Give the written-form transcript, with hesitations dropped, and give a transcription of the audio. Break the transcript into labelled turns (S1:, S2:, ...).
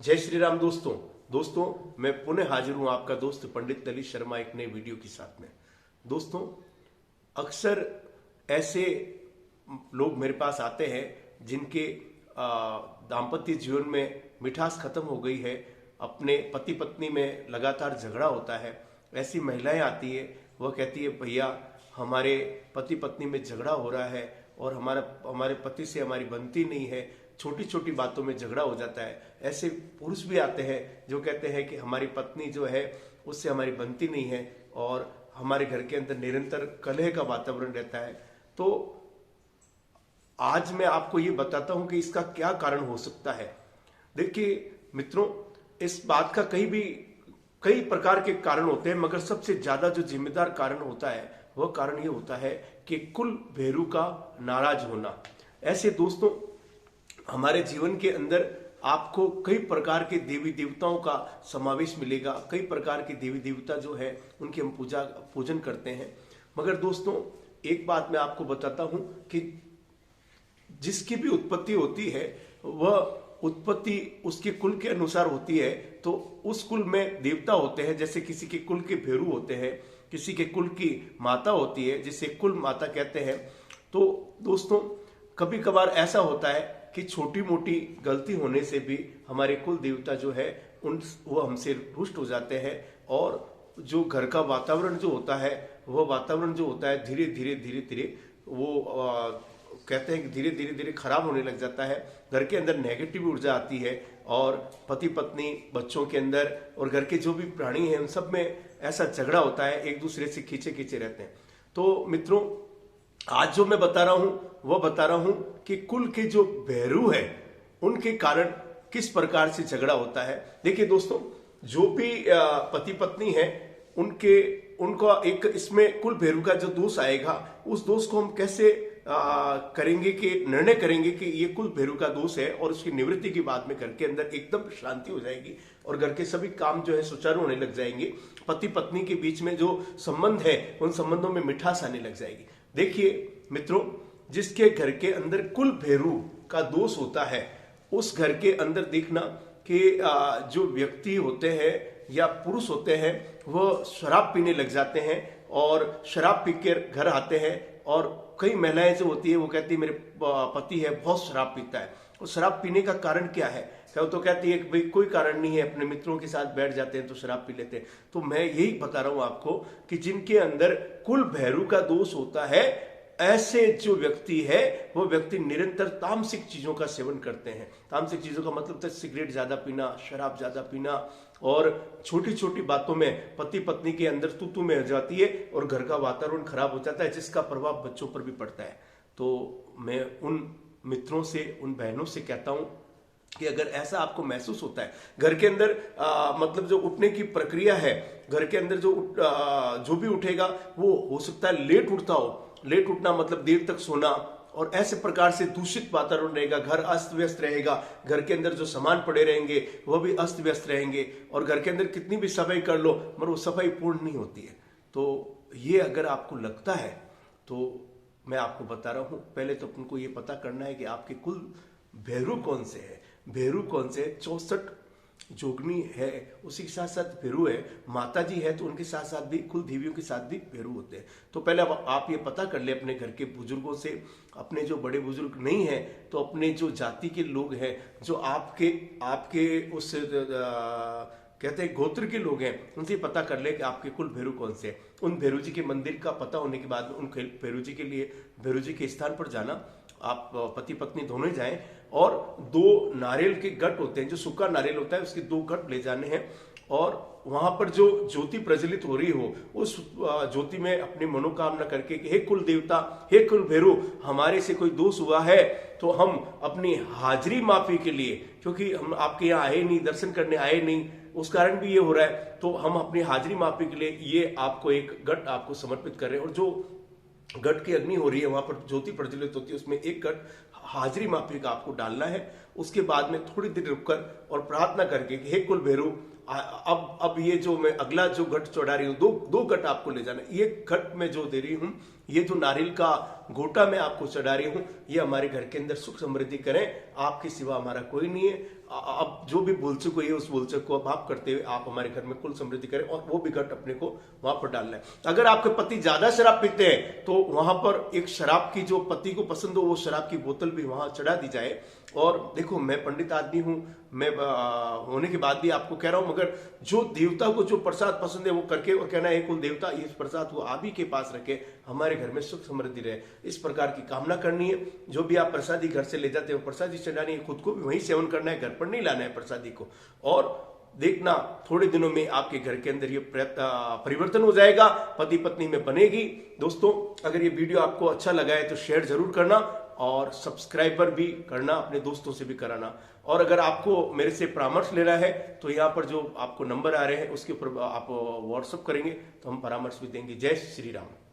S1: जय श्री राम दोस्तों मैं पुनः हाजिर हूं आपका दोस्त पंडित ललित शर्मा एक नए वीडियो के साथ में। दोस्तों, अक्सर ऐसे लोग मेरे पास आते हैं जिनके दाम्पत्य जीवन में मिठास खत्म हो गई है, अपने पति पत्नी में लगातार झगड़ा होता है। ऐसी महिलाएं आती है, वह कहती है भैया हमारे पति पत्नी में झगड़ा हो रहा है और हमारे पति से हमारी बनती नहीं है, छोटी छोटी बातों में झगड़ा हो जाता है। ऐसे पुरुष भी आते हैं जो कहते हैं कि हमारी पत्नी जो है उससे हमारी बनती नहीं है और हमारे घर के अंदर निरंतर कलह का वातावरण रहता है। तो आज मैं आपको ये बताता हूं कि इसका क्या कारण हो सकता है। देखिए मित्रों, इस बात का कई प्रकार के कारण होते हैं, मगर सबसे ज्यादा जो जिम्मेदार कारण होता है वह कारण ये होता है कि कुल भेरू का नाराज होना। ऐसे दोस्तों, हमारे जीवन के अंदर आपको कई प्रकार के देवी देवताओं का समावेश मिलेगा। कई प्रकार के देवी देवता जो है उनकी हम पूजन करते हैं। मगर दोस्तों, एक बात मैं आपको बताता हूं कि जिसकी भी उत्पत्ति होती है वह उत्पत्ति उसके कुल के अनुसार होती है। तो उस कुल में देवता होते हैं, जैसे किसी के कुल के भेरू होते हैं, किसी के कुल की माता होती है जिसे कुल माता कहते हैं। तो दोस्तों, कभी कभार ऐसा होता है कि छोटी मोटी गलती होने से भी हमारे कुल देवता जो है वो हमसे रुष्ट हो जाते हैं और जो घर का वातावरण जो होता है वह वातावरण जो होता है धीरे धीरे वो कहते हैं कि धीरे धीरे खराब होने लग जाता है। घर के अंदर नेगेटिव ऊर्जा आती है और पति पत्नी, बच्चों के अंदर और घर के जो भी प्राणी हैं उन सब में ऐसा झगड़ा होता है, एक दूसरे से खींचे रहते हैं। तो मित्रों, आज जो मैं बता रहा हूं वह बता रहा हूं कि कुल के जो भेरू है उनके कारण किस प्रकार से झगड़ा होता है। देखिए दोस्तों, जो भी पति पत्नी है उनका एक इसमें कुल भेरू का जो दोष आएगा, उस दोष को हम कैसे करेंगे कि निर्णय करेंगे कि ये कुल भेरू का दोष है और उसकी निवृत्ति के बाद में घर के अंदर एकदम शांति हो जाएगी और घर के सभी काम जो है सुचारू होने लग जाएंगे। पति पत्नी के बीच में जो संबंध है उन संबंधों में मिठास आने लग जाएगी। देखिए मित्रों, जिसके घर के अंदर कुल भेरू का दोष होता है उस घर के अंदर देखना कि जो व्यक्ति होते हैं या पुरुष होते हैं वह शराब पीने लग जाते हैं और शराब पीकर घर आते हैं। और कई महिलाएं जो होती है वो कहती है मेरे पति है बहुत शराब पीता है। और शराब पीने का कारण क्या है? तो कहती है कि भाई कोई कारण नहीं है, अपने मित्रों के साथ बैठ जाते हैं तो शराब पी लेते हैं। तो मैं यही बता रहा हूं आपको कि जिनके अंदर कुल भैरू का दोष होता है, ऐसे जो व्यक्ति है वो व्यक्ति निरंतर तामसिक चीजों का सेवन करते हैं। तामसिक चीजों का मतलब तो सिगरेट ज्यादा पीना, शराब ज्यादा पीना और छोटी छोटी बातों में पति पत्नी के अंदर तू में हो जाती है और घर का वातावरण खराब हो जाता है, जिसका प्रभाव बच्चों पर भी पड़ता है। तो मैं उन मित्रों से, उन बहनों से कहता हूं कि अगर ऐसा आपको महसूस होता है घर के अंदर मतलब जो उठने की प्रक्रिया है, घर के अंदर जो भी उठेगा वो हो सकता है लेट उठता हो। लेट उठना मतलब देर तक सोना और ऐसे प्रकार से दूषित वातावरण रहेगा, घर अस्त व्यस्त रहेगा, घर के अंदर जो सामान पड़े रहेंगे वह भी अस्त व्यस्त रहेंगे और घर के अंदर कितनी भी सफाई कर लो मगर वो सफाई पूर्ण नहीं होती है। तो ये अगर आपको लगता है तो मैं आपको बता रहा हूं, पहले तो आपको ये पता करना है कि आपके कुल भेरू कौन से है। भेरू कौन से? 64 जोगनी है, उसी के साथ साथ भेरू है। माता जी है तो उनके साथ साथ भी कुल देवियों के साथ भी भेरू होते हैं। तो पहले आप ये पता कर ले अपने घर के बुजुर्गों से, अपने जो बड़े बुजुर्ग नहीं है तो अपने जो जाति के लोग हैं, जो आपके उस कहते हैं गोत्र के लोग हैं, उनसे पता कर ले कि आपके कुल भेरू कौन से हैं। उन भेरू जी के मंदिर का पता होने के बाद में उन भेरू जी के लिए भेरू जी के स्थान पर जाना, आप पति पत्नी दोनों ही जाएं और 2 नारियल के गट होते हैं, जो सूखा नारियल होता है उसके 2 गट ले जाने हैं और वहां पर जो ज्योति प्रज्वलित हो रही हो उस ज्योति में अपनी मनोकामना करके कि हे कुल देवता, हे कुल भैरू, हमारे से कोई दोष हुआ है तो हम अपनी हाजिरी माफी के लिए, क्योंकि हम आपके यहाँ आए नहीं, दर्शन करने आए नहीं, उस कारण भी ये हो रहा है, तो हम अपनी हाजिरी माफी के लिए ये आपको एक गट आपको समर्पित कर रहे हैं। और जो गट की अग्नि हो रही है वहां पर ज्योति प्रज्वलित होती है, उसमें एक गट हाजिरी माफी का आपको डालना है। उसके बाद में थोड़ी देर रुककर और प्रार्थना करके कि हे कुल भैरू, अब ये जो मैं अगला जो घट चढ़ा रही हूं, दो घट आपको ले जाना। ये घट में जो दे रही हूं, ये जो नारियल का गोटा मैं आपको चढ़ा रही हूं, ये हमारे घर के अंदर सुख समृद्धि करें, आपके सिवा हमारा कोई नहीं है। अब जो भी भूलचूक हुई है उस भूलचूक को माफ करते हुए आप हमारे घर में कुल समृद्धि करें, और वो भी घट अपने को वहां पर डालना है। अगर आपके पति ज्यादा शराब पीते हैं तो वहां पर एक शराब की, जो पति को पसंद हो वो शराब की बोतल भी वहां चढ़ा दी जाए। और देखो, मैं पंडित आदमी हूं, मैं होने के बाद भी आपको कह रहा हूं, मगर जो देवता को जो प्रसाद पसंद है वो करके और कहना है कुल देवता इस प्रसाद को आप ही के पास रखे, हमारे घर में सुख समृद्धि रहे, इस प्रकार की कामना करनी है। जो भी आप प्रसादी घर से ले जाते हो प्रसादी चढ़ानी है, खुद को भी वहीं सेवन करना है, घर पर नहीं लाना है प्रसादी को। और देखना थोड़े दिनों में आपके घर के अंदर ये परिवर्तन हो जाएगा, पति पत्नी में बनेगी। दोस्तों, अगर ये वीडियो आपको अच्छा लगा है तो शेयर जरूर करना और सब्सक्राइबर भी करना, अपने दोस्तों से भी कराना। और अगर आपको मेरे से परामर्श लेना है तो यहाँ पर जो आपको नंबर आ रहे हैं उसके ऊपर आप व्हाट्सएप करेंगे तो हम परामर्श भी देंगे। जय श्री राम।